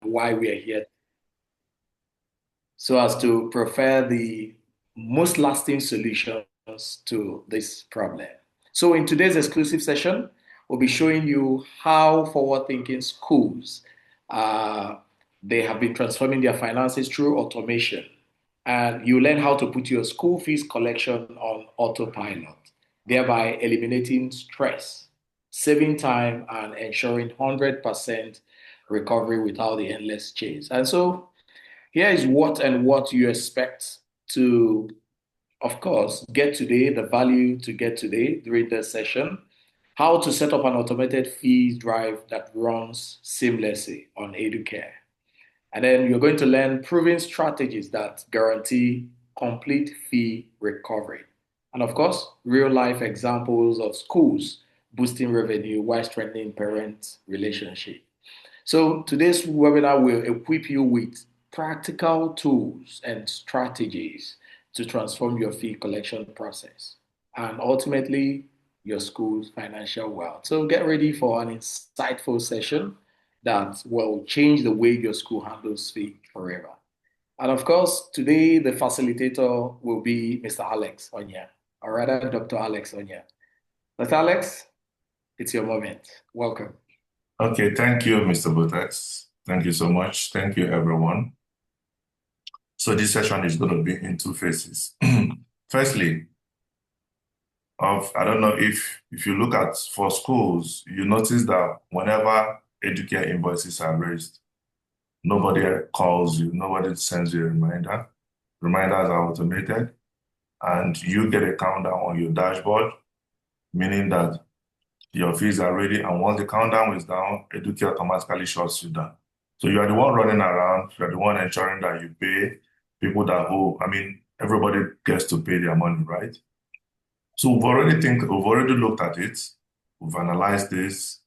why we are here, so as to prefer the most lasting solutions to this problem. So in today's exclusive session, we'll be showing you how forward-thinking schools they have been transforming their finances through automation. And you learn how to put your school fees collection on autopilot, thereby eliminating stress, saving time, and ensuring 100% recovery without the endless chase. And so here is what you expect to, of course, get today, the value to get today during this session, how to set up an automated fees drive that runs seamlessly on educare. And then you're going to learn proven strategies that guarantee complete fee recovery. And of course, real life examples of schools boosting revenue while strengthening parent relationship. So today's webinar will equip you with practical tools and strategies to transform your fee collection process and ultimately your school's financial wealth. So get ready for an insightful session that will change the way your school handles fee forever. And of course, today the facilitator will be Mr. Alex Onya, or rather Dr. Alex Onya. Mr. Alex, it's your moment. Welcome. Okay, thank you, Mr. Botex. Thank you so much. Thank you, everyone. So this session is going to be in two phases. Firstly, I don't know if you look at for schools, you notice that whenever educare invoices are raised, nobody calls you, nobody sends you a reminder. Reminders are automated, and you get a countdown on your dashboard, meaning that your fees are ready, and once the countdown is down, educare automatically shuts you down. So you are the one running around, you are the one ensuring that you pay people that owe. Everybody gets to pay their money, right? So we've already looked at it, we've analyzed this,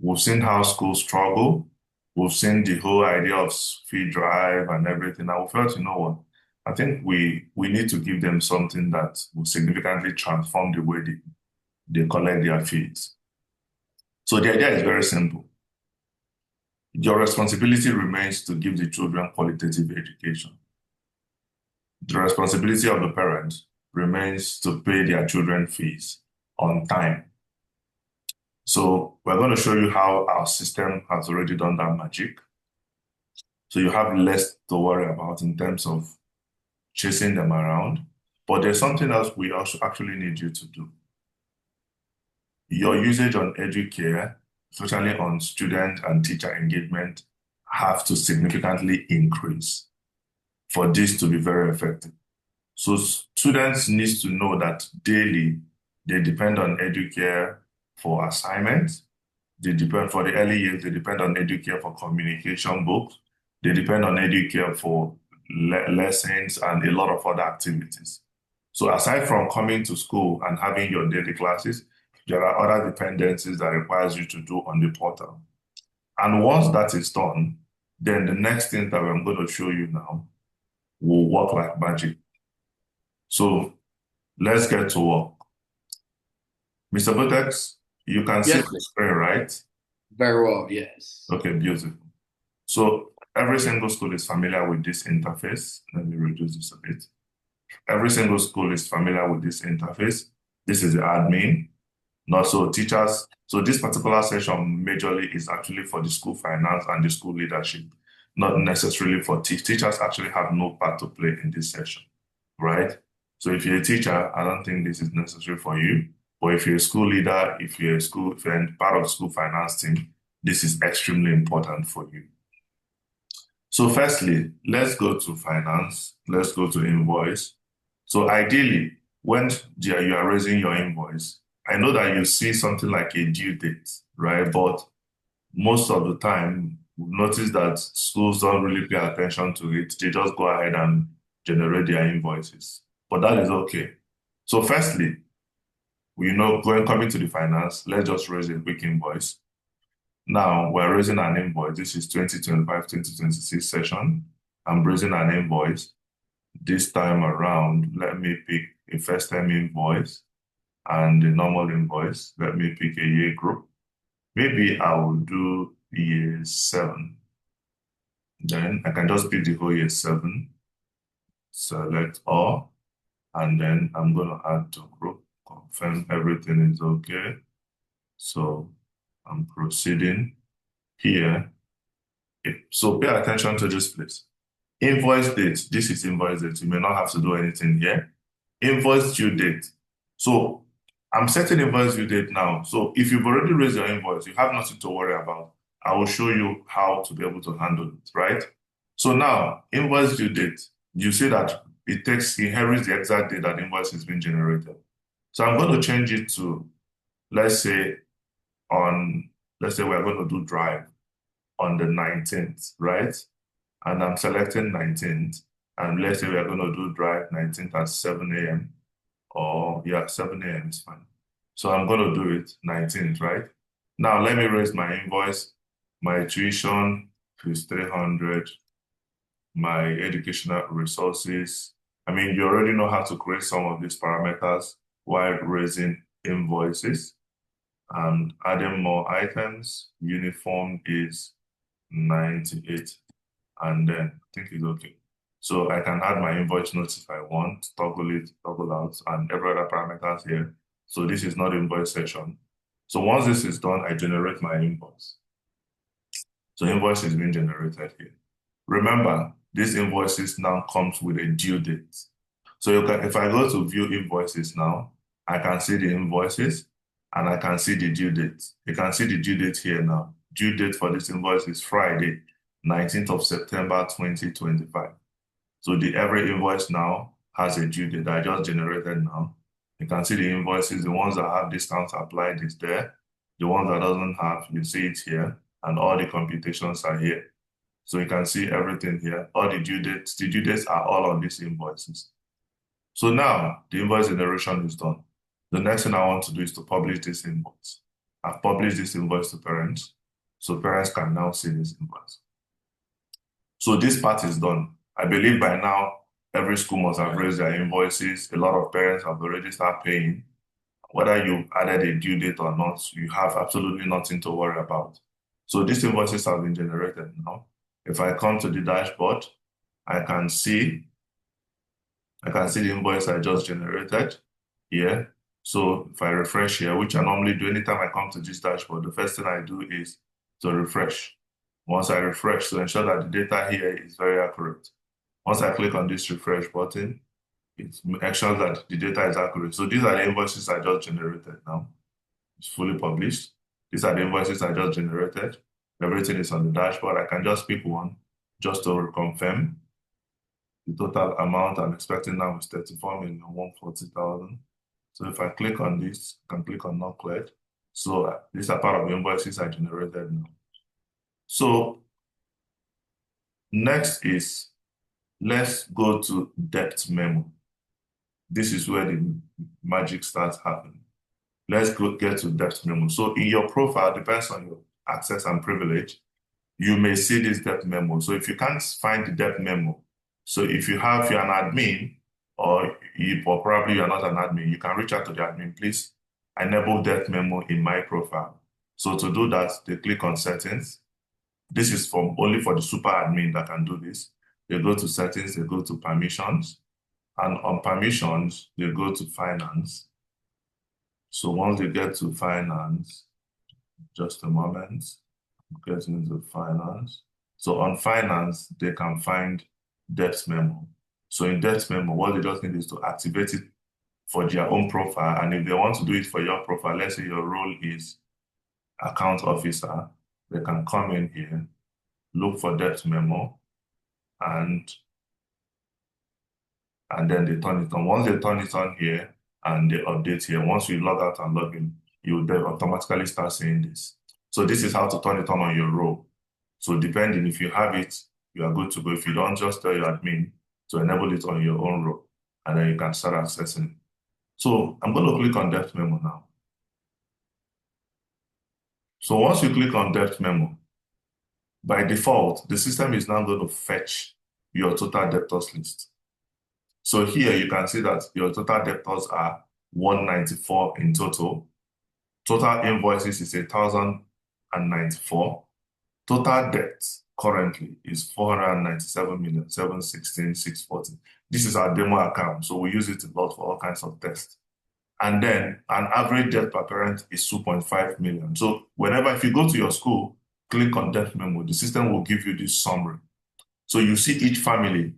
we've seen how schools struggle, we've seen the whole idea of fee drive and everything, and we felt, you know what, I think we need to give them something that will significantly transform the way they collect their fees. So the idea is very simple. Your responsibility remains to give the children qualitative education. The responsibility of the parents remains to pay their children fees on time. So we're going to show you how our system has already done that magic. So you have less to worry about in terms of chasing them around. But there's something else we also actually need you to do. Your usage on educare, especially on student and teacher engagement, have to significantly increase for this to be very effective. So students need to know that daily they depend on educare for assignments. They depend for the early years, they depend on educare for communication books. They depend on educare for lessons and a lot of other activities. So aside from coming to school and having your daily classes, there are other dependencies that requires you to do on the portal. And once that is done, then the next thing that I'm going to show you now will work like magic. So let's get to work. Mr. Botex, you can see Yes, my screen, right? very well, yes. Okay, beautiful. So every single school is familiar with this interface. Let me reduce this a bit. Every single school is familiar with this interface. This is the admin. Not so teachers. So this particular session majorly is actually for the school finance and the school leadership, not necessarily for teachers. Actually have no part to play in this session, right? So if you're a teacher, I don't think this is necessary for you. But if you're a school leader, if you're part of the school finance team, this is extremely important for you. So firstly, let's go to finance. Let's go to invoice. So ideally, when you are raising your invoice, I know that you see something like a due date, right? But most of the time, we've noticed that schools don't really pay attention to it. They just go ahead and generate their invoices. But that is okay. So firstly, coming to the finance, let's just raise a quick invoice. Now, we're raising an invoice. This is 2025-2026 session. I'm raising an invoice. This time around, let me pick a first-time invoice and the normal invoice. Let me pick a year group. Maybe I will do year 7. Then I can just pick the whole year 7, select all, and then I'm going to add to group, confirm everything is okay. So I'm proceeding here. So pay attention to this place. Invoice date. This is invoice date. You may not have to do anything here. Invoice due date. So I'm setting invoice due date now. So if you've already raised your invoice, you have nothing to worry about. I will show you how to be able to handle it, right? So now, invoice due date. You see that inherits the exact date that invoice is being generated. So I'm going to change it to, let's say, let's say we're going to do drive on the 19th, right? And I'm selecting 19th. And let's say we are going to do drive 19th at 7 a.m. Or yeah, 7 a.m. is fine. So I'm going to do it 19th, right? Now let me raise my invoice. My tuition is 300. My educational resources. I mean, you already know how to create some of these parameters while raising invoices and adding more items. Uniform is 98, and then I think it's okay. So I can add my invoice notes if I want, toggle it, toggle out, and every other parameters here. So this is not invoice section. So once this is done, I generate my invoice. So invoice is being generated here. Remember, these invoices now comes with a due date. So if I go to view invoices now, I can see the invoices and I can see the due date. You can see the due date here now. Due date for this invoice is Friday, 19th of September, 2025. So every invoice now has a due date that I just generated now. You can see the invoices, the ones that have discounts applied is there. The ones that doesn't have, you see it here, and all the computations are here. So you can see everything here. All the due dates are all on these invoices. So now the invoice generation is done. The next thing I want to do is to publish this invoice. I've published this invoice to parents, so parents can now see this invoice. So this part is done. I believe by now, every school must have raised their invoices. A lot of parents have already started paying. Whether you added a due date or not, you have absolutely nothing to worry about. So these invoices have been generated now. If I come to the dashboard, I can see the invoice I just generated here. So if I refresh here, which I normally do anytime I come to this dashboard, the first thing I do is to refresh. Once I refresh, to ensure that the data here is very accurate. Once I click on this refresh button, it ensures that the data is accurate. So these are the invoices I just generated now. It's fully published. These are the invoices I just generated. Everything is on the dashboard. I can just pick one just to confirm. The total amount I'm expecting now is 34,140,000. So if I click on this, I can click on not cleared. So these are part of the invoices I generated now. So next is, let's go to debt memo. This is where the magic starts happening. Let's get to debt memo. So in your profile, depends on your access and privilege, you may see this debt memo. So if you can't find the debt memo, so if you're an admin or probably you're not an admin, you can reach out to the admin, please enable debt memo in my profile. So to do that, they click on settings. This is only for the super admin that can do this. They go to settings, they go to permissions, and on permissions, they go to finance. So once they get to finance, just a moment, get into finance. So on finance, they can find debt memo. So in debt memo, what they just need is to activate it for their own profile. And if they want to do it for your profile, let's say your role is account officer, they can come in here, look for debt memo, and then they turn it on. Once they turn it on here and they update here, once you log out and log in, you then automatically start seeing this. So this is how to turn it on your role. So depending if you have it, you are good to go. If you don't, just tell your admin to enable it on your own role, and then you can start accessing it. So I'm going to click on debt memo now. So once you click on debt memo, by default, the system is now going to fetch your total debtors list. So here you can see that your total debtors are 194 in total. Total invoices is 1,094. Total debt currently is 497,716,640. This is our demo account, so we use it a lot for all kinds of tests. And then an average debt per parent is 2.5 million. So whenever, if you go to your school, click on debt memo, the system will give you this summary. So you see each family,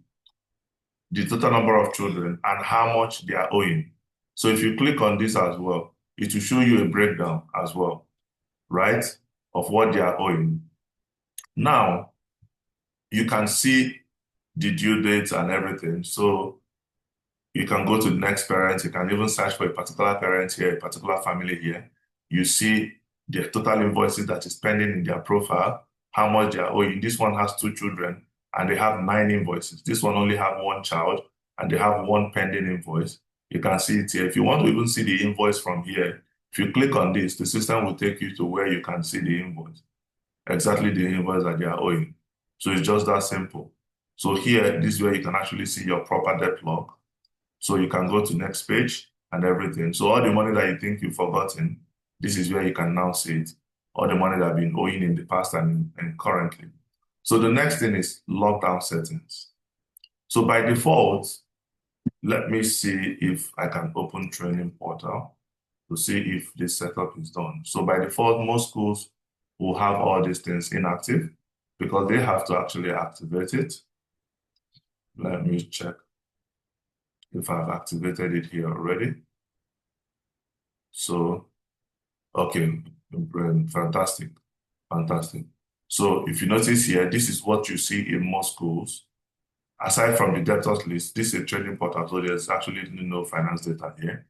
the total number of children, and how much they are owing. So if you click on this as well, it will show you a breakdown as well, right, of what they are owing. Now, you can see the due dates and everything. So you can go to the next parent. You can even search for a particular parent here, a particular family here. You see the total invoices that is pending in their profile, how much they are owing. This one has 2 children and they have 9 invoices. This one only have 1 child and they have 1 pending invoice. You can see it here. If you want to even see the invoice from here, if you click on this, the system will take you to where you can see the invoice, exactly the invoice that they are owing. So it's just that simple. So here, this is where you can actually see your proper debt log. So you can go to next page and everything. So all the money that you think you've forgotten, this is where you can now see it. All the money that have been owing in the past and currently. So the next thing is lockdown settings. So by default, let me see if I can open training portal to see if this setup is done. So by default, most schools will have all these things inactive because they have to actually activate it. Let me check if I've activated it here already. So, okay, fantastic, fantastic. So if you notice here, this is what you see in most schools. Aside from the debtors list, this is a training portal, so there's actually no finance data here.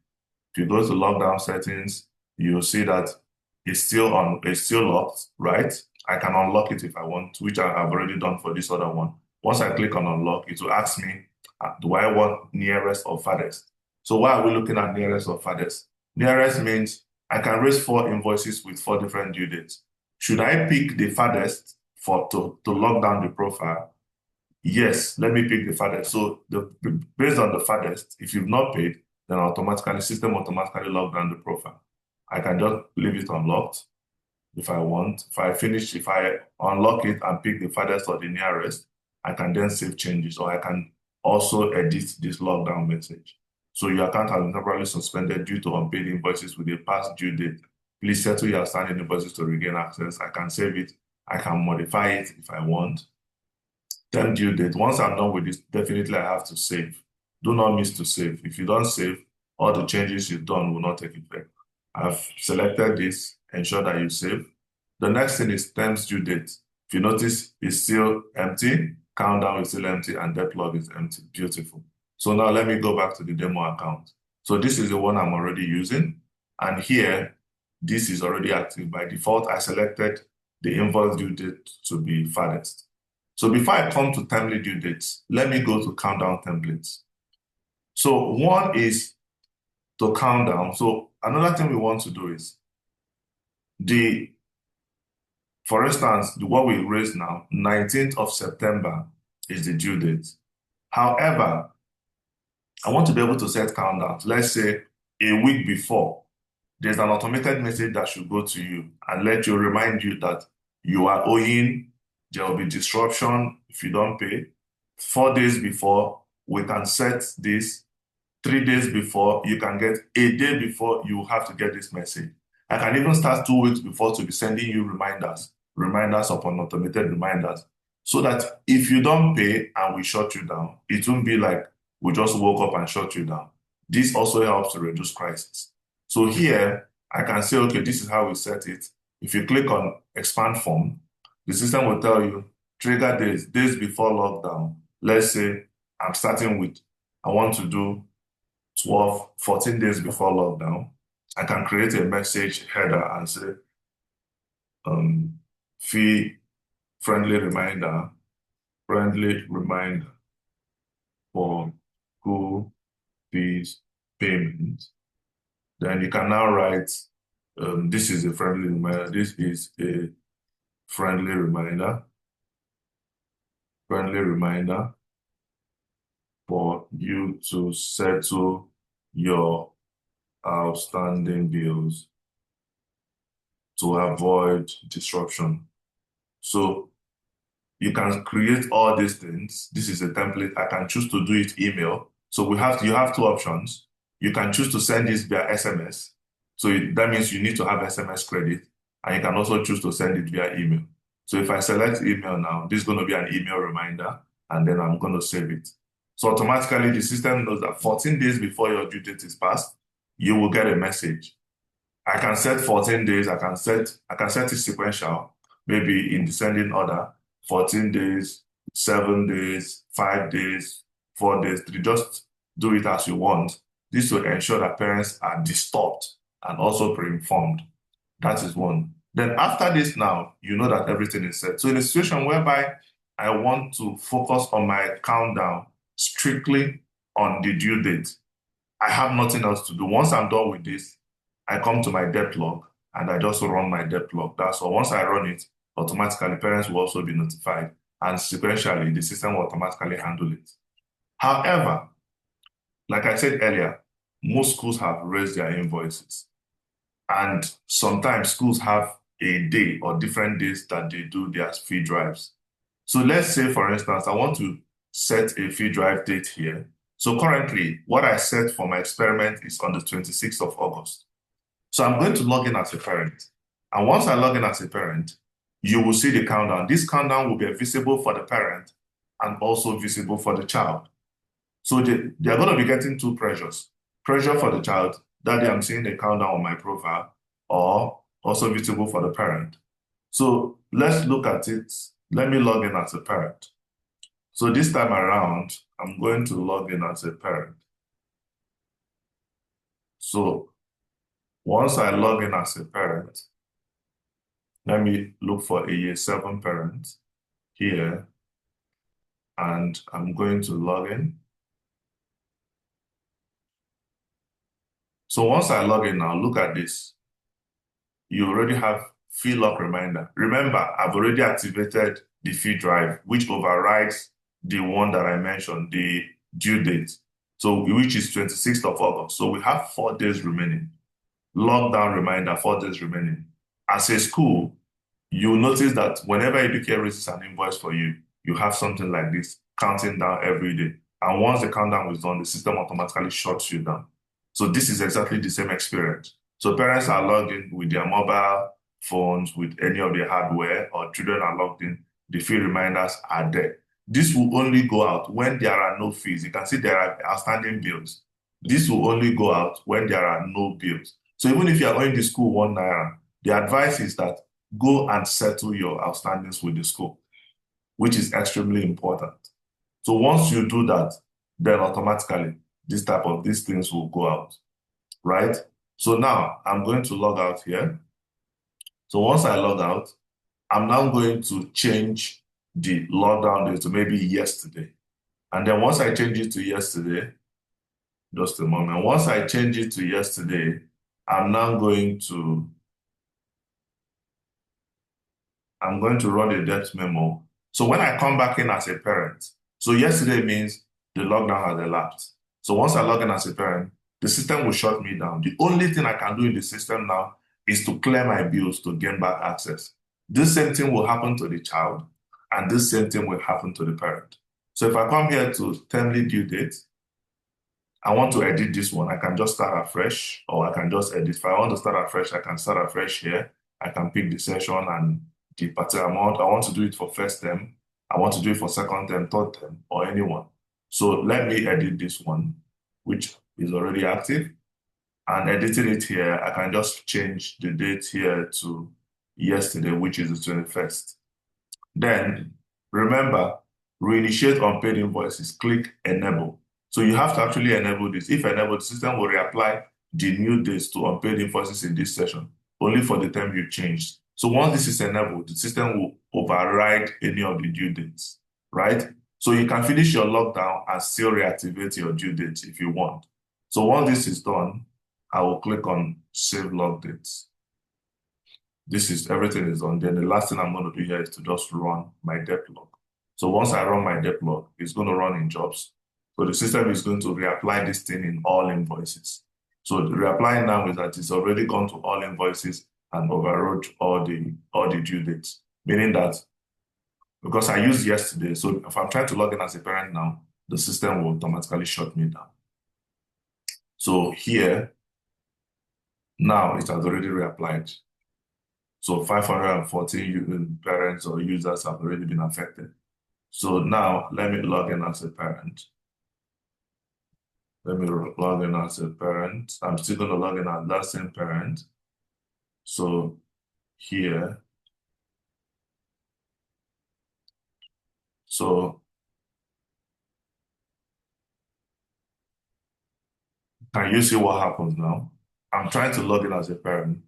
If you go to lockdown settings, you'll see that it's still locked, right? I can unlock it if I want, which I have already done for this other one. Once I click on unlock, it will ask me, do I want nearest or farthest? So why are we looking at nearest or farthest? Nearest means I can raise 4 invoices with 4 different due dates. Should I pick the farthest to lock down the profile? Yes, let me pick the farthest. So based on the farthest, if you've not paid, then system automatically lock down the profile. I can just leave it unlocked if I want. If I unlock it and pick the farthest or the nearest, I can then save changes, or I can also edit this lockdown message. So your account has been temporarily suspended due to unpaid invoices with a past due date. Please settle your outstanding invoices to regain access. I can save it. I can modify it if I want. Term due date. Once I'm done with this, definitely I have to save. Do not miss to save. If you don't save, all the changes you've done will not take effect. I've selected this, ensure that you save. The next thing is terms due date. If you notice, it's still empty, countdown is still empty, and debt log is empty. Beautiful. So now let me go back to the demo account. So this is the one I'm already using. And here, this is already active. By default, I selected the invoice due date to be farthest. So before I come to timely due dates, let me go to countdown templates. So one is to count down. So another thing we want to do is for instance, what we raised now, 19th of September is the due date. However, I want to be able to set countdowns. Let's say a week before, there's an automated message that should go to you and remind you that you are owing, there will be disruption if you don't pay. 4 days before, we can set this. 3 days before, you can get a day before, you have to get this message. I can even start 2 weeks before to be sending you reminders upon automated reminders, so that if you don't pay and we shut you down, it won't be like we just woke up and shut you down. This also helps to reduce crisis. So here, I can say, okay, this is how we set it. If you click on expand form, the system will tell you trigger days before lockdown. Let's say I'm starting with, I want to do 14 days before lockdown. I can create a message header and say, fee friendly reminder for school fees payment. Then you can now write, this is a friendly reminder. This is a friendly reminder for you to settle your outstanding bills to avoid disruption. So You can create all these things. This is a template. I can choose to do it email. So you have two options. You can choose to send this via SMS. So that means you need to have SMS credit. And you can also choose to send it via email. So if I select email now, this is going to be an email reminder, and then I'm going to save it. So automatically the system knows that 14 days before your due date is passed, you will get a message. I can set 14 days. I can set it sequential, maybe in descending order, 14 days, 7 days, 5 days, 4 days, 3. Just do it as you want. This will ensure that parents are disturbed and also pre-informed. That is one. Then after this now, you know that everything is set. So in a situation whereby I want to focus on my countdown strictly on the due date, I have nothing else to do. Once I'm done with this, I come to my debt log and I just run my debt log. That's all. Once I run it, automatically parents will also be notified, and sequentially the system will automatically handle it. However, like I said earlier, most schools have raised their invoices, and sometimes schools have a day or different days that they do their fee drives. So let's say, for instance, I want to set a fee drive date here. So currently, what I set for my experiment is on the 26th of August. So I'm going to log in as a parent. And once I log in as a parent, you will see the countdown. This countdown will be visible for the parent and also visible for the child. So they're going to be getting two pressures. Pressure for the child, that day I'm seeing the countdown on my profile, or also visible for the parent. So let's look at it. Let me log in as a parent. So this time around, I'm going to log in as a parent. So once I log in as a parent, let me look for a year 7 parent here, and I'm going to log in. So once I log in now, look at this. You already have fee lock reminder. Remember, I've already activated the fee drive, which overrides the one that I mentioned, the due date. So which is 26th of August. So we have 4 days remaining. Lockdown reminder, 4 days remaining. As a school, you'll notice that whenever educare raises an invoice for you, you have something like this counting down every day. And once the countdown is done, the system automatically shuts you down. So this is exactly the same experience. So parents are logged in with their mobile phones, with any of their hardware, or children are logged in. The fee reminders are there. This will only go out when there are no fees. You can see there are outstanding bills. This will only go out when there are no bills. So even if you are owing the school 1 naira, the advice is that go and settle your outstandings with the school, which is extremely important. So once you do that, then automatically these things will go out, right? So now I'm going to log out here. So once I log out, I'm now going to change the lockdown date to maybe yesterday. And then once I change it to yesterday, just a moment. Once I change it to yesterday, I'm now going to run a debt memo. So when I come back in as a parent, so yesterday means the lockdown has elapsed. So once I log in as a parent, the system will shut me down. The only thing I can do in the system now is to clear my bills to gain back access. This same thing will happen to the child, and this same thing will happen to the parent. So if I come here to timely due date, I want to edit this one, I can just start afresh, or I can just edit. If I want to start afresh, I can start afresh here. I can pick the session and the particular amount. I want to do it for first term. I want to do it for second term, third term, or anyone. So let me edit this one, which is already active. And editing it here, I can just change the date here to yesterday, which is the 21st. Then remember, reinitiate unpaid invoices, click enable. So you have to actually enable this. If enabled, the system will reapply the new dates to unpaid invoices in this session, only for the term you changed. So once this is enabled, the system will override any of the due dates, right? So you can finish your lockdown and still reactivate your due dates if you want. So once this is done, I will click on save log dates. Everything is done. Then the last thing I'm going to do here is to just run my debt log. So once I run my debt log, it's going to run in jobs. So the system is going to reapply this thing in all invoices. So the reapplying now is that it's already gone to all invoices and overrode all the due dates, meaning that because I used yesterday. So if I'm trying to log in as a parent now, the system will automatically shut me down. So here, now it has already reapplied. So 514 parents or users have already been affected. So now let me log in as a parent. Let me log in as a parent. I'm still going to log in as that same parent. So here, so can you see what happens now? I'm trying to log in as a parent.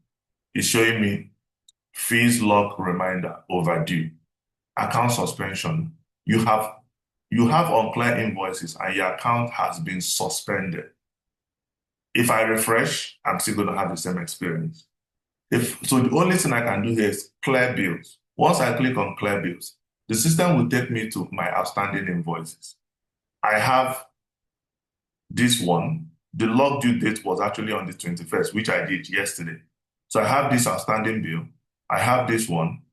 It's showing me fees log reminder overdue, account suspension. You have unclear invoices and your account has been suspended. If I refresh, I'm still going to have the same experience. So the only thing I can do here is clear bills. Once I click on clear bills, the system will take me to my outstanding invoices. I have this one. The log due date was actually on the 21st, which I did yesterday. So I have this outstanding bill. I have this one.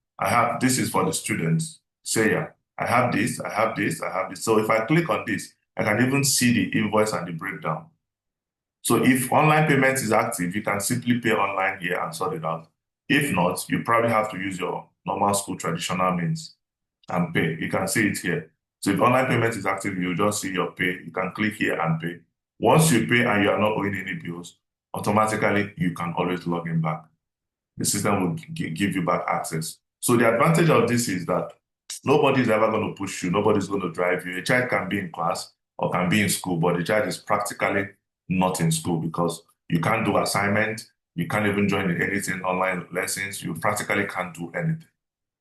This is for the students. Say, yeah, I have this, I have this, I have this. So if I click on this, I can even see the invoice and the breakdown. So if online payment is active, you can simply pay online here and sort it out. If not, you probably have to use your normal school traditional means and pay. You can see it here. So if online payment is active, you just see your pay. You can click here and pay. Once you pay and you are not owing any bills, automatically you can always log in back. The system will give you back access. So the advantage of this is that nobody's ever going to push you. Nobody's going to drive you. A child can be in class or can be in school, but the child is practically not in school because you can't do assignment. You can't even join anything online lessons. You practically can't do anything.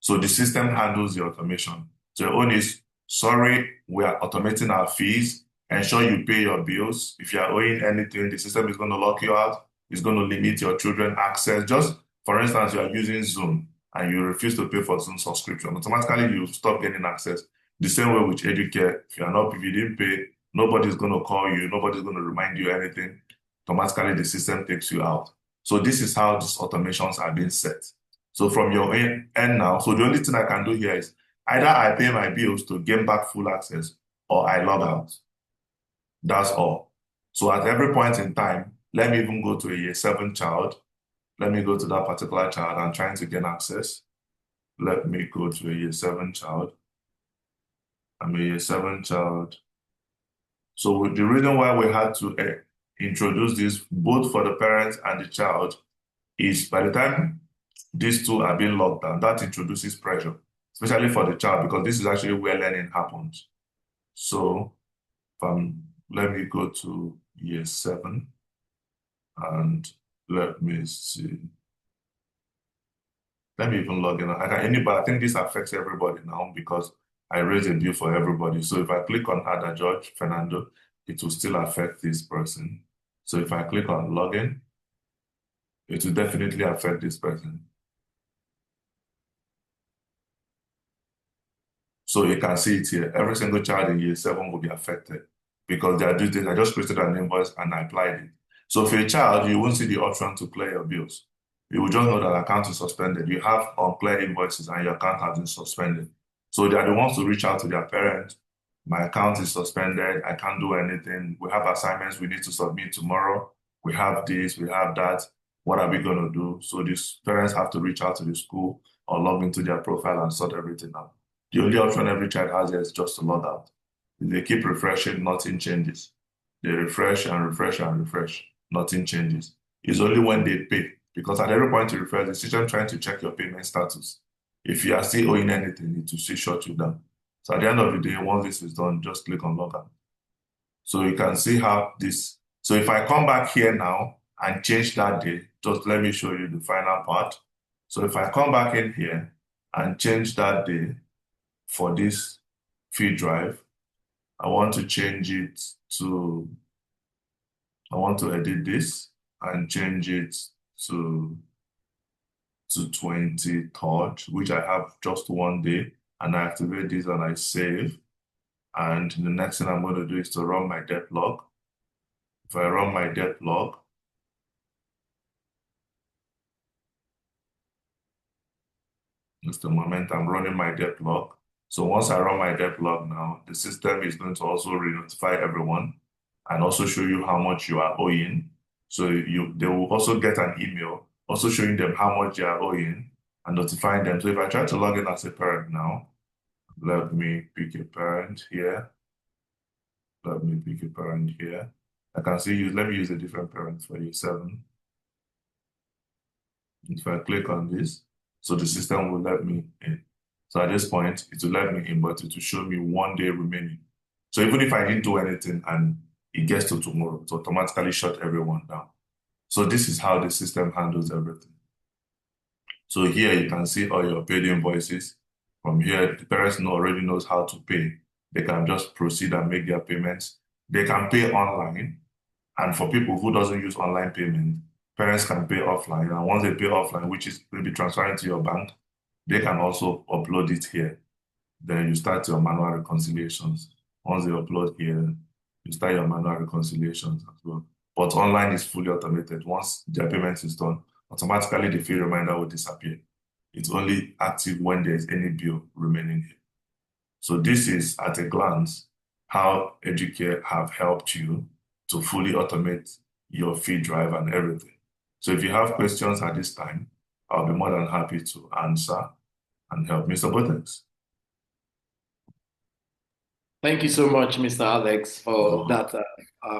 So the system handles the automation. So your own is, sorry, we are automating our fees. Ensure you pay your bills. If you are owing anything, the system is going to lock you out. It's going to limit your children access. Just for instance, you are using Zoom and you refuse to pay for Zoom subscription. Automatically, you stop getting access. The same way with educare. If you didn't pay, nobody's going to call you. Nobody's going to remind you anything. Automatically, the system takes you out. So this is how these automations are being set. So from your end now, so the only thing I can do here is either I pay my bills to gain back full access or I log out. That's all. So at every point in time, let me even go to a year 7 child. Let me go to that particular child. I'm trying to gain access. Let me go to a year 7 child. I'm a year 7 child. So the reason why we had to introduce this both for the parents and the child is by the time these two are being locked down, that introduces pressure, especially for the child, because this is actually where learning happens. So let me go to year 7 and let me see. Let me even log in. I think this affects everybody now because I raised a bill for everybody. So if I click on Ada George Fernando, it will still affect this person. So if I click on login, it will definitely affect this person. So you can see it here. Every single child in year 7 will be affected because they are due date. I just created an invoice and I applied it. So for a child, you won't see the option to clear your bills. You will just know that account is suspended. You have unclear invoices and your account has been suspended. So they are the ones to reach out to their parents. My account is suspended. I can't do anything. We have assignments we need to submit tomorrow. We have this, we have that. What are we going to do? So these parents have to reach out to the school or log into their profile and sort everything out. The only option every child has is just to log out. If they keep refreshing, nothing changes. They refresh and refresh and refresh, nothing changes. It's only when they pay, because at every point you refresh, the system trying to check your payment status. If you are still owing anything, it will still shut you down. So at the end of the day, once this is done, just click on log out. So you can see how this. So if I come back here now and change that day, just let me show you the final part. So if I come back in here and change that day, for this fee drive, I want to change it to, I want to edit this and change it to 23rd, which I have just one day, and I activate this and I save. And the next thing I'm going to do is to run my debt log. If I run my debt log, just a moment, I'm running my debt log. So once I run my debt log now, the system is going to also re-notify everyone and also show you how much you are owing. So they will also get an email also showing them how much they are owing and notifying them. So if I try to log in as a parent now, let me pick a parent here. Let me pick a parent here. I can see you. Let me use a different parent for you, 7. If I click on this, so the system will let me in. So at this point, it will let me in, but it will show me 1 day remaining. So even if I didn't do anything and it gets to tomorrow, it automatically shut everyone down. So this is how the system handles everything. So here you can see all your paid invoices. From here, the parents already knows how to pay. They can just proceed and make their payments. They can pay online. And for people who doesn't use online payment, parents can pay offline. And once they pay offline, which is will be transferring to your bank, they can also upload it here. Then you start your manual reconciliations. Once they upload here, you start your manual reconciliations as well. But online is fully automated. Once their payment is done, automatically the fee reminder will disappear. It's only active when there's any bill remaining here. So this is at a glance how educare have helped you to fully automate your fee drive and everything. So if you have questions at this time, I'll be more than happy to answer and help Mr. Botex. Thank you so much, Mr. Alex, for that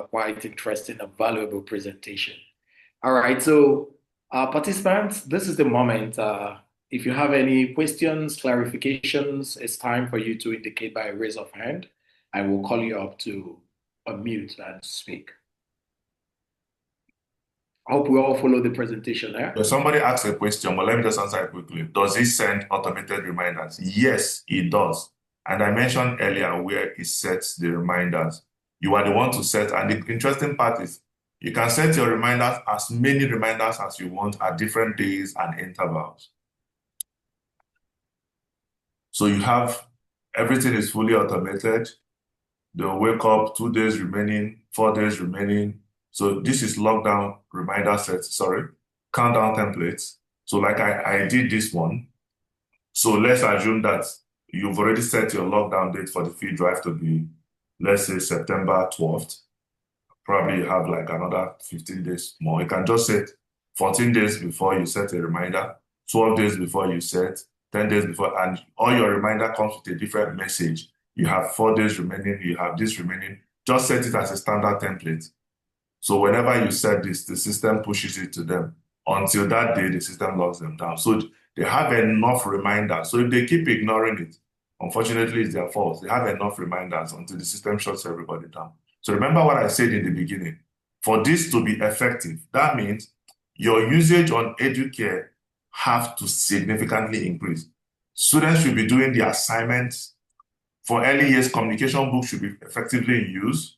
quite interesting and valuable presentation. All right, so participants, this is the moment. If you have any questions, clarifications, it's time for you to indicate by a raise of hand. I will call you up to unmute and speak. I hope we all follow the presentation there. Somebody asked a question, but let me just answer it quickly. Does it send automated reminders? Yes, it does. And I mentioned earlier where it sets the reminders. You are the one to set, and the interesting part is you can set your reminders, as many reminders as you want at different days and intervals. So you have everything is fully automated. They'll wake up 2 days remaining, 4 days remaining. So this is lockdown reminder sets, countdown templates. So like I did this one. So let's assume that you've already set your lockdown date for the field drive to be, let's say September 12th. Probably you have like another 15 days more. You can just set 14 days before you set a reminder, 12 days before you set, 10 days before, and all your reminder comes with a different message. You have 4 days remaining, you have this remaining. Just set it as a standard template. So whenever you set this, the system pushes it to them. Until that day, the system locks them down. So they have enough reminders. So if they keep ignoring it, unfortunately, it's their fault. They have enough reminders until the system shuts everybody down. So remember what I said in the beginning. For this to be effective, that means your usage on educare have to significantly increase. Students should be doing the assignments. For early years, communication books should be effectively in use.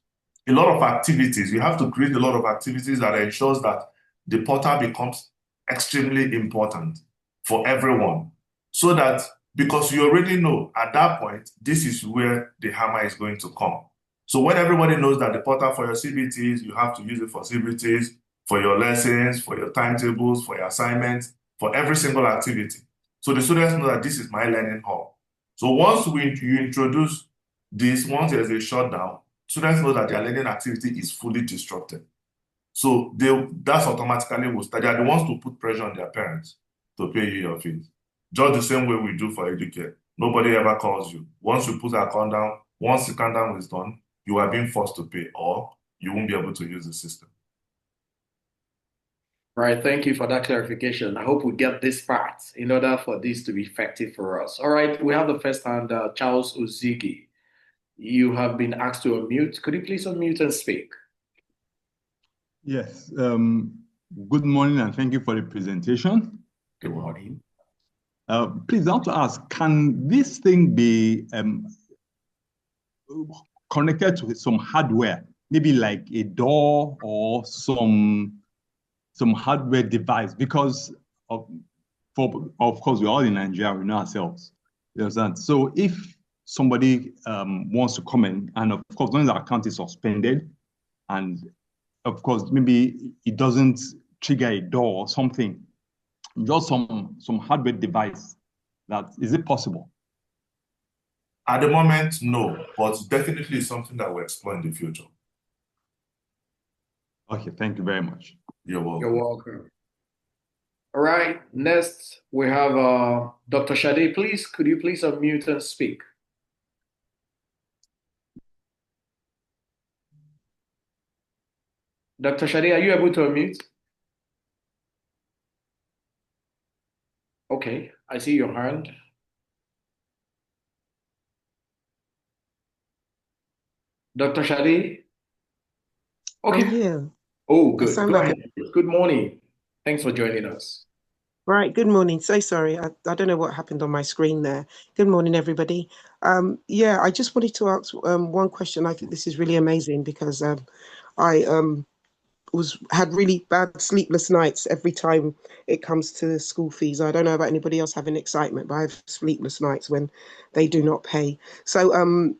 A lot of activities, you have to create a lot of activities that ensures that the portal becomes extremely important for everyone. So that, because you already know at that point, this is where the hammer is going to come. So when everybody knows that the portal for your CBTs, you have to use it for CBTs, for your lessons, for your timetables, for your assignments, for every single activity. So the students know that this is my learning hub. So once you introduce this, once there's a shutdown, students know that their learning activity is fully disrupted. So that's automatically will start. They are the ones to put pressure on their parents to pay you your fees. Just the same way we do for educare. Nobody ever calls you. Once you put that account down, once the countdown is done, you are being forced to pay or you won't be able to use the system. Right, thank you for that clarification. I hope we get this part in order for this to be effective for us. All right, we have the first hand, Charles Ozigi. You have been asked to unmute. Could you please unmute and speak? Yes. Good morning and thank you for the presentation. Good morning. Please, I want to ask, can this thing be connected to some hardware, maybe like a door or some hardware device? Because of course, we're all in Nigeria, we know ourselves. You understand? So if somebody wants to come in, and of course, when the account is suspended, and of course, maybe it doesn't trigger a door or something, just some hardware device, that is it possible? At the moment, no, but definitely something that we'll explore in the future. Okay, thank you very much. You're You're welcome. welcome. All right, next we have Dr. Shade. Please, could you please unmute and speak? Dr. Shade, are you able to unmute? Okay, I see your hand. Dr. Shade? I'm Okay. here. Oh, I good. sound Go like a ahead. Good morning. Thanks for joining us. right. Good morning. So sorry. I don't know what happened on my screen there. Good morning, everybody. Yeah, I just wanted to ask one question. I think this is really amazing because I had really bad sleepless nights every time it comes to school fees. I don't know about anybody else having excitement, but I have sleepless nights when they do not pay. So um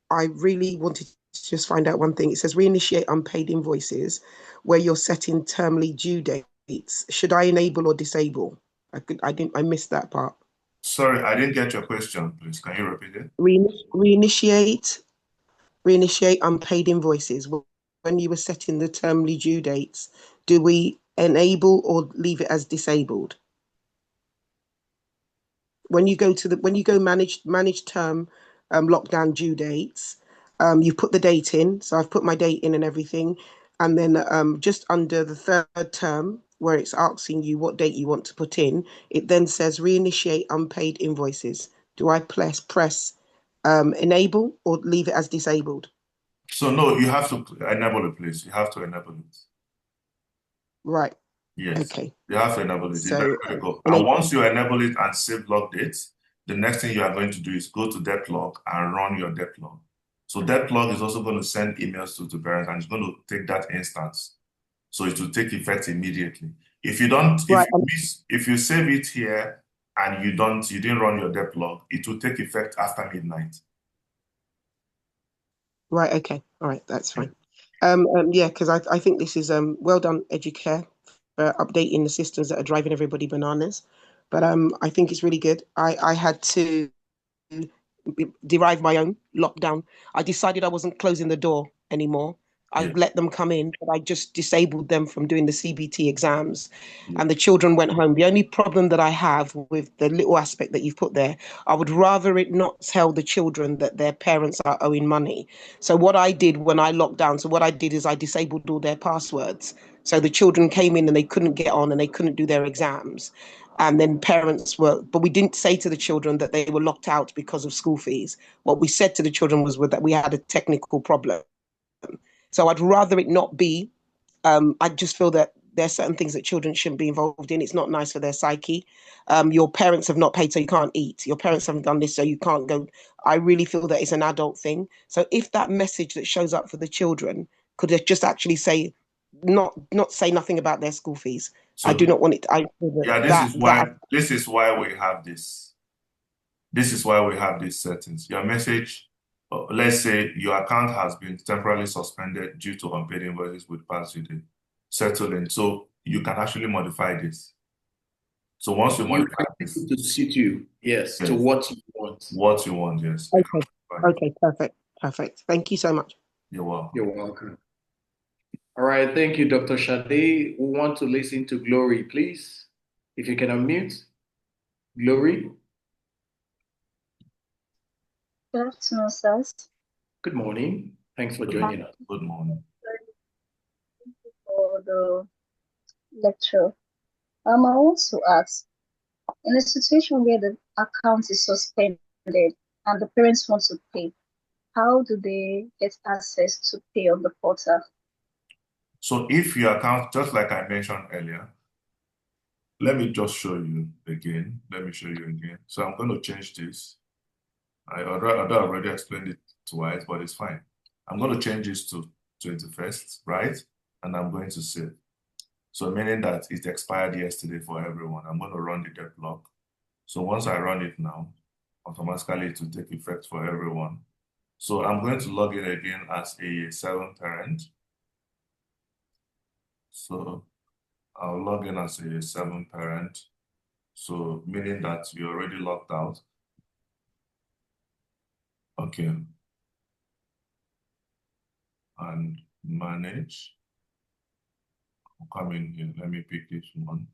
I really wanted to just find out one thing. It says reinitiate unpaid invoices where you're setting termly due dates. Should I enable or disable? I missed that part. Sorry, I didn't get your question, please. Can you repeat it? Reinitiate, reinitiate unpaid invoices. When you were setting the termly due dates, do we enable or leave it as disabled? When you go manage term lockdown due dates, you put the date in. So I've put my date in and everything, and then just under the third term where it's asking you what date you want to put in, it then says reinitiate unpaid invoices. Do I press enable or leave it as disabled? So no, you have to enable it, please. You have to enable it. Right. Yes, Okay. you have to enable it. It's very So critical. And enable. once you enable it and save log dates, the next thing you are going to do is go to debt log and run your debt log. So debt log is also going to send emails to the parents and it's going to take that instance. So it will take effect immediately. If you don't, Right. if you save it here and you didn't run your debt log, it will take effect after midnight. Right. Okay. All right. That's Yeah. fine. Yeah, because I think this is well done, educare, for updating the systems that are driving everybody bananas. But I think it's really good. I had to derive my own lockdown. I decided I wasn't closing the door anymore. I Yeah. let them come in, but I just disabled them from doing the CBT exams. Yeah. And the children went home. The only problem that I have with the little aspect that you've put there, I would rather it not tell the children that their parents are owing money. So what I did when I locked down, so what I did is I disabled all their passwords. So the children came in and they couldn't get on and they couldn't do their exams. And then parents were, but we didn't say to the children that they were locked out because of school fees. What we said to the children was that we had a technical problem. So I'd rather it not be. I just feel that there are certain things that children shouldn't be involved in. It's not nice for their psyche. Your parents have not paid, so you can't eat. Your parents haven't done this, so you can't go. I really feel that it's an adult thing. So if that message that shows up for the children could just actually say, not say nothing about their school fees. I So do not want it. I feel yeah, that this is why we have this. This is why we have these settings. Your message, let's say your account has been temporarily suspended due to unpaid invoices with past due date settling. So you can actually modify this. So once you You modify can make this, it to suit you, yes, to yes, what you want. what you want, yes, you can okay. modify it. Okay, perfect. Thank you so much. You're welcome. You're welcome. All right, thank you, Dr. Shade. We want to listen to Glory, please. If you can unmute, Glory. Good afternoon, sirs. Good morning. Thanks for Good Thank joining morning. us. Good morning. you for the lecture. I want to ask, in a situation where the account is suspended and the parents want to pay, how do they get access to pay on the portal? So if your account, just like I mentioned earlier, let me just show you again. Let me show you again. So I'm going to change this. Although I already explained it twice, but it's fine. I'm going to change this to 21st, right? And I'm going to save. So meaning that it expired yesterday for everyone. I'm going to run the debt block. So once I run it now, automatically it will take effect for everyone. So I'm going to log in again as a 7 parent. So I'll log in as a 7 parent. So meaning that you're already logged out. Okay. And manage. I'll come in here. Let me pick this one.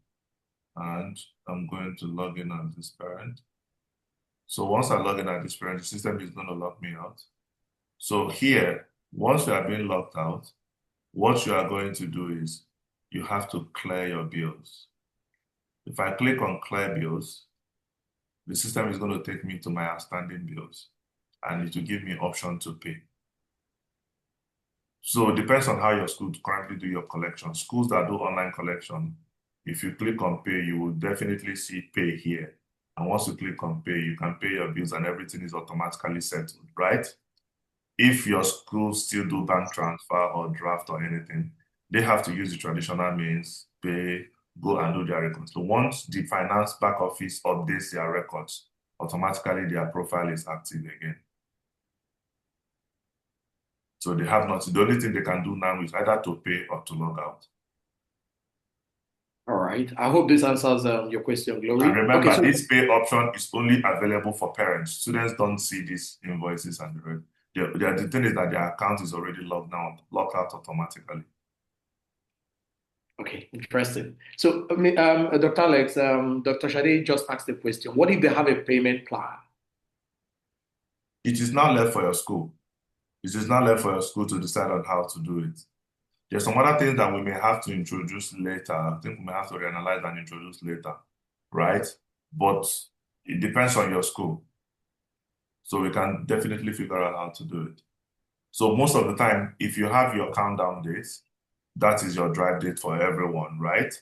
And I'm going to log in as this parent. So once I log in as this parent, the system is going to log me out. So here, once you are being logged out, what you are going to do is you have to clear your bills. If I click on clear bills, the system is going to take me to my outstanding bills and it will give me option to pay. So it depends on how your school currently do your collection. Schools that do online collection, if you click on pay, you will definitely see pay here. And once you click on pay, you can pay your bills and everything is automatically settled, right? If your school still do bank transfer or draft or anything, they have to use the traditional means, pay, go and do their records. So once the finance back office updates their records, automatically their profile is active again. So they have not, the only thing they can do now is either to pay or to log out. All right. I hope this answers your question, Glory. And remember, Okay, so this pay option is only available for parents. Students don't see these invoices and the rest. The thing is that their account is already logged out automatically. okay, interesting. So, Dr. Alex, Dr. Shade just asked the question, what if they have a payment plan? It is now left for your school. It is now left for your school to decide on how to do it. There's some other things that we may have to introduce later. I think we may have to reanalyze and introduce later, right? But it depends on your school. So we can definitely figure out how to do it. So most of the time, if you have your countdown dates, that is your drive date for everyone, right?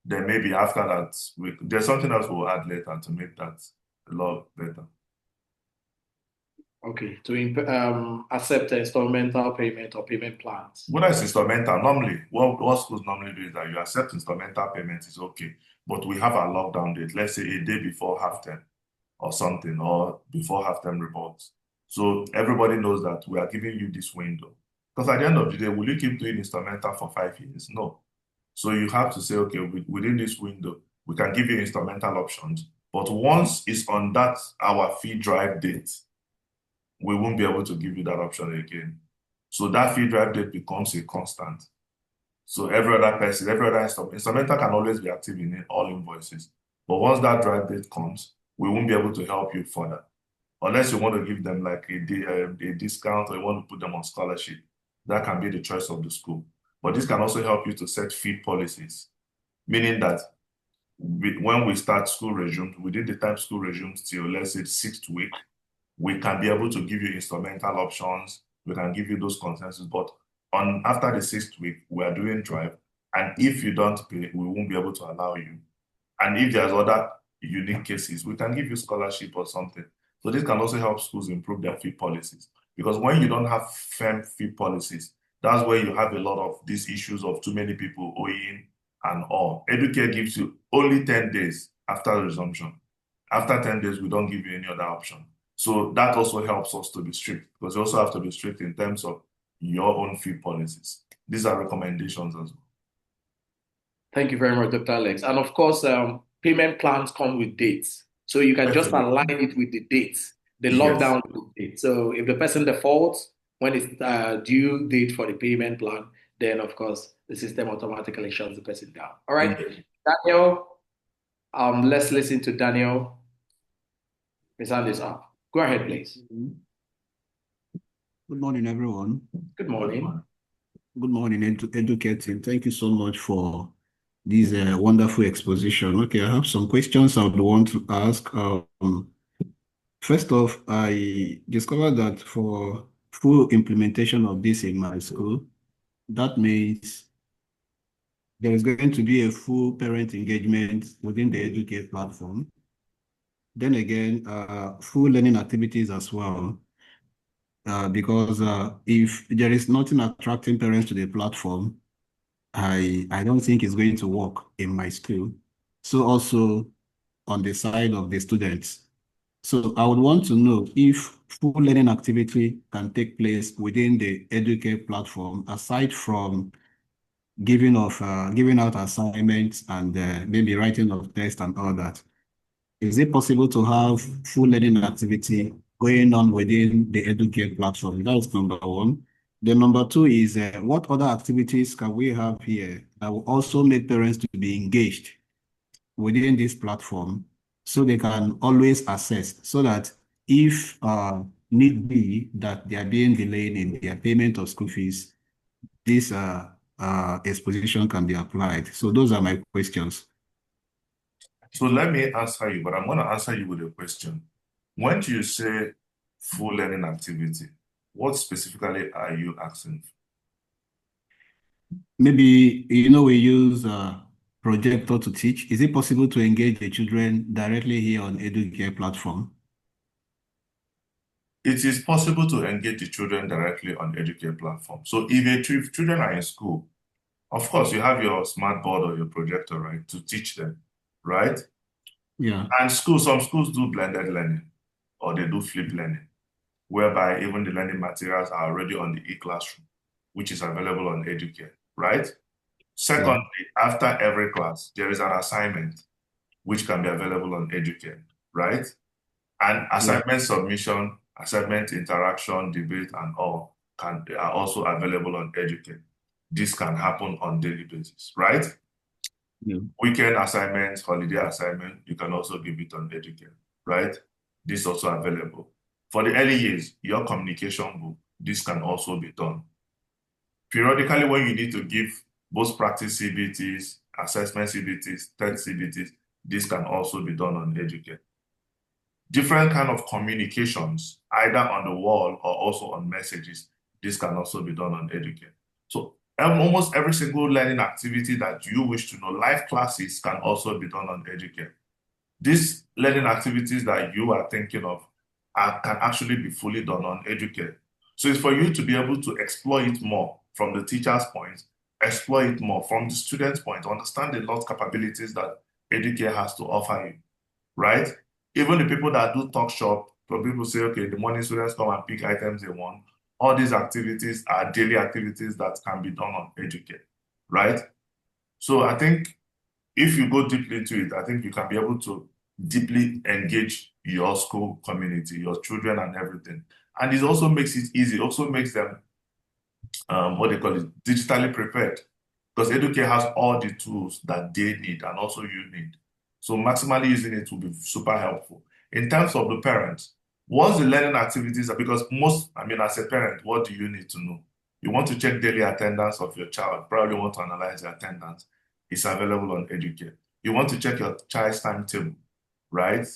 Then maybe after that, there's something else we'll add later to make that a lot better. Okay, to accept installmental payment or payment plans. When it's instrumental, normally, what schools normally do is that you accept instrumental payment is okay, but we have our lockdown date, let's say a day before half term or something, or before half term reports. So everybody knows that we are giving you this window. Because at the end of the day, will you keep doing instrumental for 5 years? No. So you have to say, okay, within this window, we can give you instrumental options. But once it's on that our fee drive date, we won't be able to give you that option again. So that fee drive date becomes a constant. So every other person, every other instrumental can always be active in all invoices. But once that drive date comes, we won't be able to help you further. Unless you want to give them like a discount or you want to put them on scholarship. That can be the choice of the school. But this can also help you to set fee policies, meaning that when we start school resumes, within the time school resumes till, let's say, 6th week, we can be able to give you instrumental options. We can give you those consensus. But after the 6th week, we are doing drive. And if you don't pay, we won't be able to allow you. And if there's other unique cases, we can give you scholarship or something. So this can also help schools improve their fee policies. Because when you don't have firm fee policies, that's where you have a lot of these issues of too many people owing and all. Educare gives you only 10 days after resumption. After 10 days, we don't give you any other option. So that also helps us to be strict, because you also have to be strict in terms of your own fee policies. These are recommendations as well. Thank you very much, Dr. Alex. And of course, payment plans come with dates. So you can just align it with the dates, the lockdown date. So if the person defaults when it's due date for the payment plan, then of course the system automatically shuts the person down. All right, Daniel, let's listen to Daniel. His hand is up. Go ahead, please. Good morning, everyone. Good morning. Good morning, educare team. Thank you so much for this wonderful exposition. Okay, I have some questions I would want to ask. First off, I discovered that for full implementation of this in my school, that means there is going to be a full parent engagement within the educare platform. Then again, full learning activities as well. Because if there is nothing attracting parents to the platform, I don't think it's going to work in my school. So also on the side of the students. So I would want to know if full learning activity can take place within the educare platform, aside from giving out assignments and maybe writing of tests and all that. Is it possible to have full learning activity going on within the educare platform. That's number one. Then number two is what other activities can we have here that will also make parents to be engaged within this platform so they can always assess so that if need be that they are being delayed in their payment of school fees, this exposition can be applied. So those are my questions. So let me answer you, but I'm going to answer you with a question. When you say full learning activity, what specifically are you asking? Maybe, we use projector to teach. Is it possible to engage the children directly here on educare platform? It is possible to engage the children directly on educare platform. So if children are in school, of course, you have your smart board or your projector, right, to teach them, right? Yeah. And some schools do blended learning or they do flipped learning, whereby even the learning materials are already on the e-classroom, which is available on educare, right? Secondly, after every class, there is an assignment which can be available on educare, right? And assignment submission, assignment interaction, debate, and all are also available on educare. This can happen on daily basis, right? Yeah. Weekend assignments, holiday assignment, you can also give it on educare, right? This is also available. For the early years, your communication book, this can also be done. Periodically, when you need to give both practice CBTs, assessment CBTs, test CBTs, this can also be done on educare. Different kind of communications, either on the wall or also on messages, this can also be done on educare. So almost every single learning activity that you wish to know, live classes can also be done on educare. These learning activities that you are thinking of can actually be fully done on educare. So it's for you to be able to explore it more from the teacher's point, explore it more from the student's point, understand the lot capabilities that educare has to offer you, right? Even the people that do talk shop, so people say, okay, the morning students come and pick items they want. All these activities are daily activities that can be done on educare, right? So I think if you go deeply into it, I think you can be able to deeply engage your school community, your children and everything. And it also makes it easy, it also makes them, what they call it, digitally prepared. Because educare has all the tools that they need and also you need. So maximally using it will be super helpful. In terms of the parents, what's the learning activities? Because as a parent, what do you need to know? You want to check daily attendance of your child, probably want to analyze the attendance. It's available on educare. You want to check your child's timetable, right?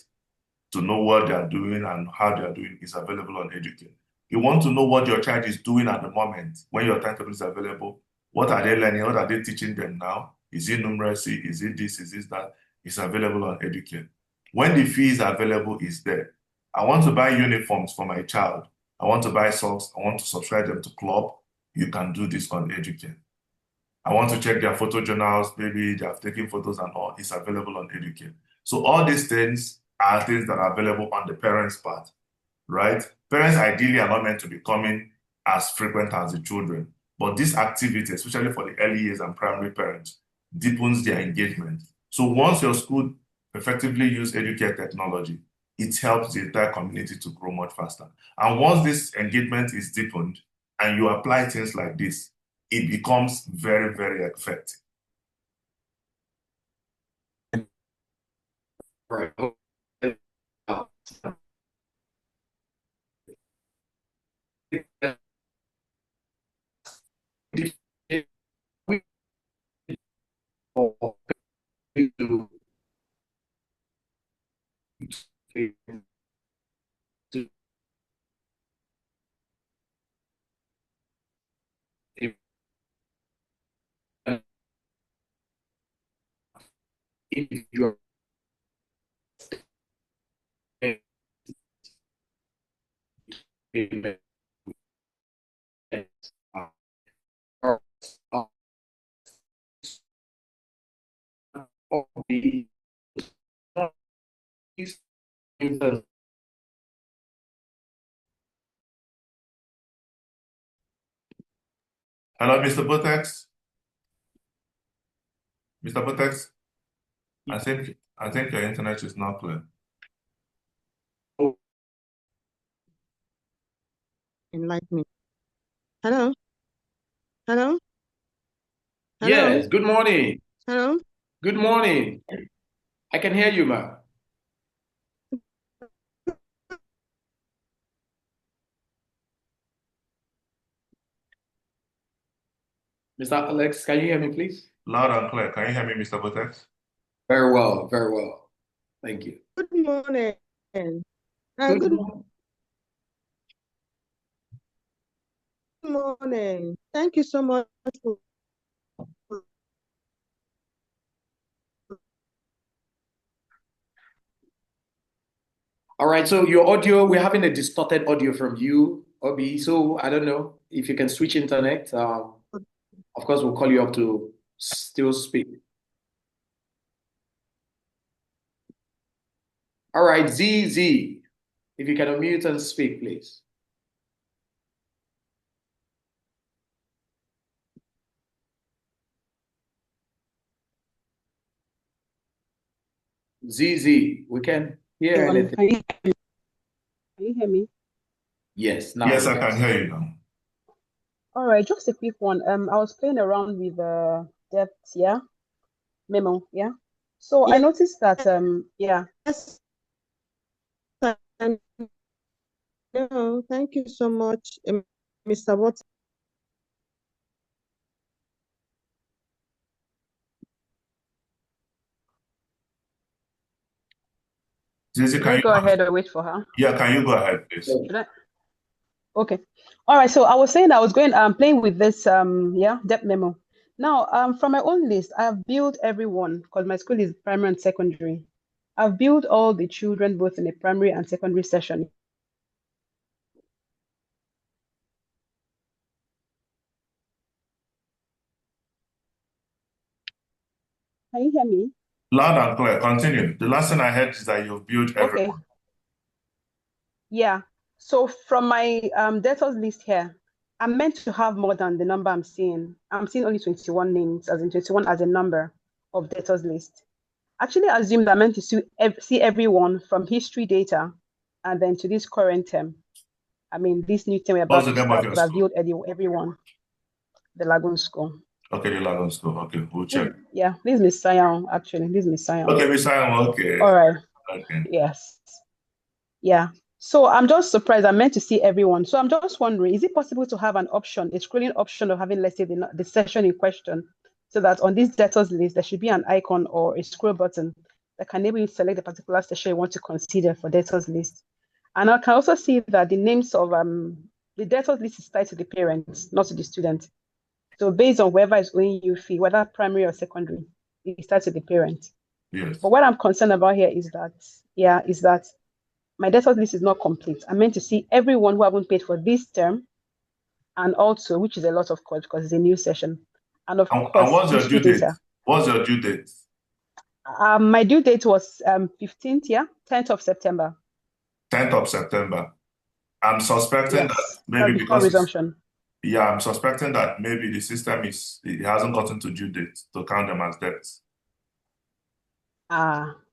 To know what they are doing and how they are doing is available on educare. You want to know what your child is doing at the moment when your timetable is available. What are they learning? What are they teaching them now? Is it numeracy? Is it this? Is it that? It's available on educare. When the fee is available, is there. I want to buy uniforms for my child. I want to buy socks. I want to subscribe them to club. You can do this on educare. I want to check their photo journals. Maybe they have taken photos and all. It's available on educare. So all these things are things that are available on the parents' part, right? Parents ideally are not meant to be coming as frequent as the children, but this activity, especially for the early years and primary parents, deepens their engagement. So once your school effectively use educare technology, it helps the entire community to grow much faster. And once this engagement is deepened and you apply things like this, it becomes very, very effective. Right. If you're Hello, Mr. Botex? Mr. Botex? I think your internet is not clear. enlighten me. Hello? Hello? Hello? Yes, good morning. Hello? Good morning. I can hear you, ma'am. Mr. Alex, can you hear me, please? Loud and clear. Can you hear me, Mr. Botex? Very well, very well. Thank you. Good morning. Good Good morning. morning. Thank you so much for All right, so your audio, we're having a distorted audio from you, Obi. So I don't know if you can switch internet. Of course, we'll call you up to still speak. All right, ZZ, if you can unmute and speak, please. ZZ, we can hear Everyone, anything. can you hear me? Yes, now Yes, we I can. can hear you now. All right, just a quick one. I was playing around with depth, yeah, memo, yeah. So I noticed that yeah, Yes, no, thank you so much, Mr. Watt. Zizi, should can I you go go ahead ahead? or wait for her? Yeah, can you go ahead, please? Should I? Okay. All right. So I was saying I was going playing with this yeah, depth memo. Now from my own list, I have built everyone because my school is primary and secondary. I've built all the children both in the primary and secondary session. Can you hear me? Loud and clear. Continue. The last thing I heard is that you've built Okay. everyone. Yeah. So from my debtors list here, I'm meant to have more than the number I'm seeing. I'm seeing only 21 names, as in 21 as a number of debtors list. Actually assume that I'm meant to see everyone from history data and then to this current term. I mean, this new term we're What's about the to name of start your because I've school? built everyone, the Lagoon School. Okay, the Lagoon School. Okay, we'll check. Yeah, this is Miss Sion, actually. This is Miss Sion. Okay, Miss Simon, okay. All right. Okay. Yes. Yeah. So I'm just surprised. I'm meant to see everyone. So I'm just wondering, is it possible to have an option, a scrolling option of having, let's say, the session in question, so that on this debtors list, there should be an icon or a scroll button that can enable you to select the particular session you want to consider for debtors list. And I can also see that the names of the debtors list is tied to the parents, not to the student. So based on whoever is owing you fee, whether primary or secondary, it starts with the parent. Yes. But what I'm concerned about here is that, yeah, is that my debtors list is not complete. I'm meant to see everyone who haven't paid for this term, and also, which is a lot of course because it's a new session, and of And course, what's your history due date? data. What's your due date? My due date was 15th, yeah, 10th of September. 10th of September. I'm suspecting that Yes, maybe that's before because resumption. yeah, I'm suspecting that maybe the system it hasn't gotten to due date to count them as debts.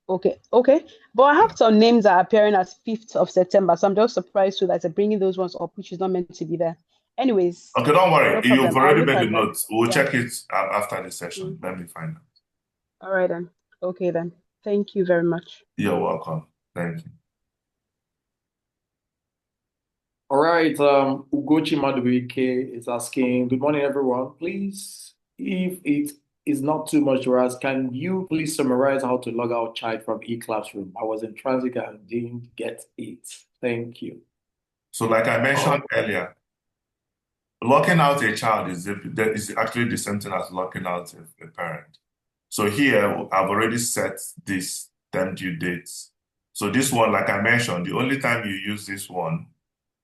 Okay. But I have some names that are appearing as 5th of September, so I'm just surprised too that they're bringing those ones up, which is not meant to be there. Anyways, Okay, don't worry. no You've problem. I'll already look made the at that. notes. We'll Yeah. check it after the session. Let me find out. All right then. Okay then. Thank you very much. You're welcome. Thank you. All right, Ugochi Maduike is asking, good morning, everyone. Please, if it is not too much to ask, can you please summarize how to log out child from eClassroom? I was in transit and didn't get it. Thank you. So, like I mentioned earlier, locking out a child is actually the same thing as locking out a parent. So here, I've already set this term due dates. So this one, like I mentioned, the only time you use this one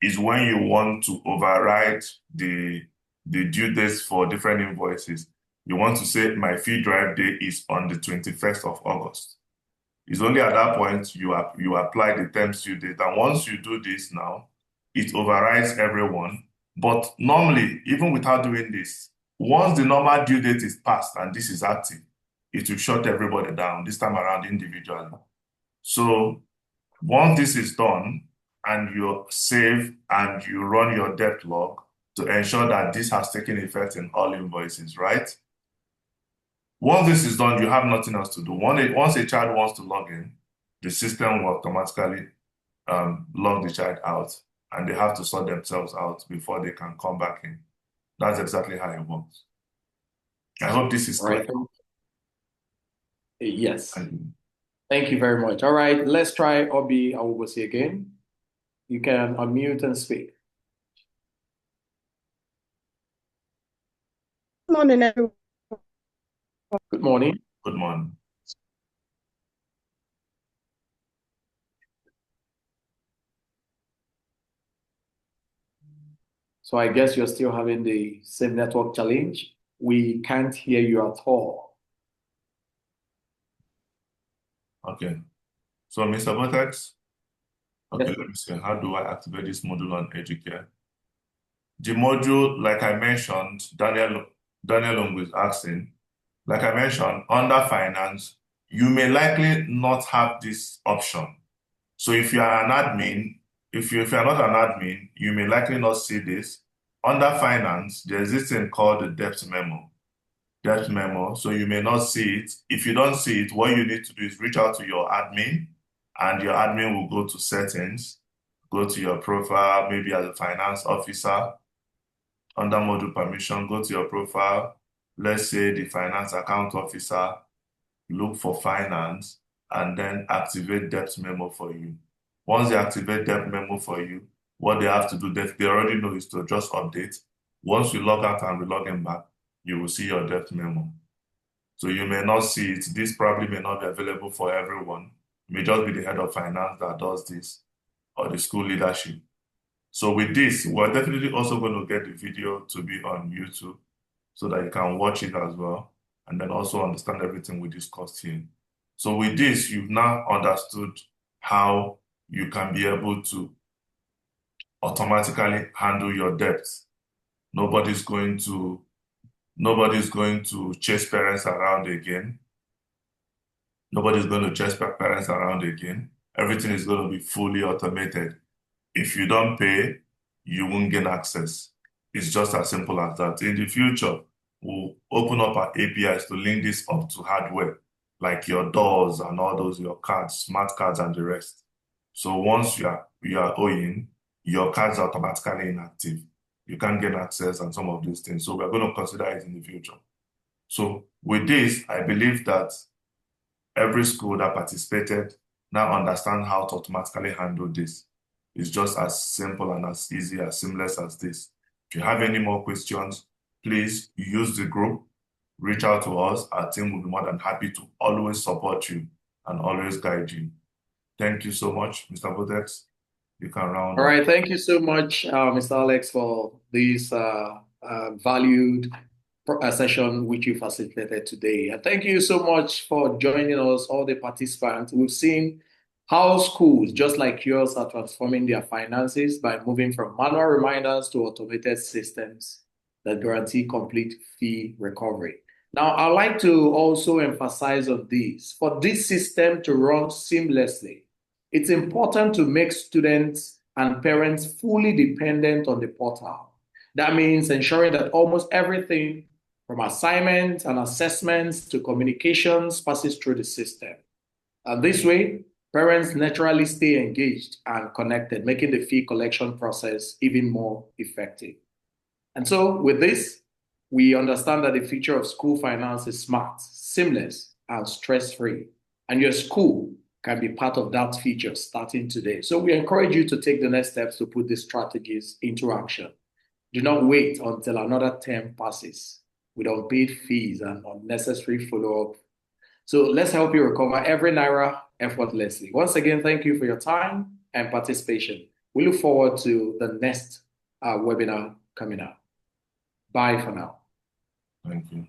is when you want to override the due dates for different invoices. You want to say my fee drive day is on the 21st of August. It's only at that point you apply the terms due date. And once you do this now, it overrides everyone. But normally, even without doing this, once the normal due date is passed and this is active, it will shut everybody down, this time around individually. So once this is done and you save and you run your debt log to ensure that this has taken effect in all invoices, right? Once this is done, you have nothing else to do. Once a child wants to log in, the system will automatically log the child out, and they have to sort themselves out before they can come back in. That's exactly how it works. I hope this is clear. Right. Yes. Thank you. Thank you very much. All right, let's try Obi Awubosi again. You can unmute and speak. Good morning, everyone. Good morning. Good morning. So I guess you're still having the same network challenge. We can't hear you at all. Okay. So, Mr. Vortex, okay, Yes. let me see. How do I activate this module on educare? The module, like I mentioned, Daniel Lungu is asking, like I mentioned, under finance, you may likely not have this option. So if you are an admin, if you're not an admin, you may likely not see this. Under finance, there's this thing called the debt memo. Debt memo. So you may not see it. If you don't see it, what you need to do is reach out to your admin, and your admin will go to settings, go to your profile, maybe as a finance officer, under module permission, go to your profile. Let's say the finance account officer, look for finance, and then activate debt memo for you. Once they activate debt memo for you, what they have to do, they already know, is to just update. Once you log out and relog in back, you will see your debt memo. So you may not see it. This probably may not be available for everyone. It may just be the head of finance that does this, or the school leadership. So with this, we're definitely also going to get the video to be on YouTube so that you can watch it as well, and then also understand everything we discussed here. So with this, you've now understood how you can be able to automatically handle your debts. Nobody's going to chase parents around again. Nobody's going to chase parents around again. Everything is going to be fully automated. If you don't pay, you won't gain access. It's just as simple as that. In the future, we'll open up our APIs to link this up to hardware, like your doors and all those, your cards, smart cards, and the rest. So once you are owing, your cards are automatically inactive. You can't gain access and some of these things. So we're going to consider it in the future. So with this, I believe that every school that participated now understand how to automatically handle this. It's just as simple and as easy, as seamless as this. If you have any more questions, please use the group, reach out to us. Our team will be more than happy to always support you and always guide you. Thank you so much, Mr. Vortex. You can round All up. right. Thank you so much, Mr. Alex, for this valued session which you facilitated today. And thank you so much for joining us, all the participants. We've seen how schools, just like yours, are transforming their finances by moving from manual reminders to automated systems that guarantee complete fee recovery. Now, I'd like to also emphasize on this. For this system to run seamlessly, it's important to make students and parents fully dependent on the portal. That means ensuring that almost everything from assignments and assessments to communications passes through the system. And this way, parents naturally stay engaged and connected, making the fee collection process even more effective. And so with this, we understand that the future of school finance is smart, seamless, and stress-free. And your school can be part of that feature starting today. So we encourage you to take the next steps to put these strategies into action. Do not wait until another term passes with unpaid fees and unnecessary follow-up. So let's help you recover every Naira effortlessly. Once again, thank you for your time and participation. We look forward to the next webinar coming up. Bye for now. Thank you.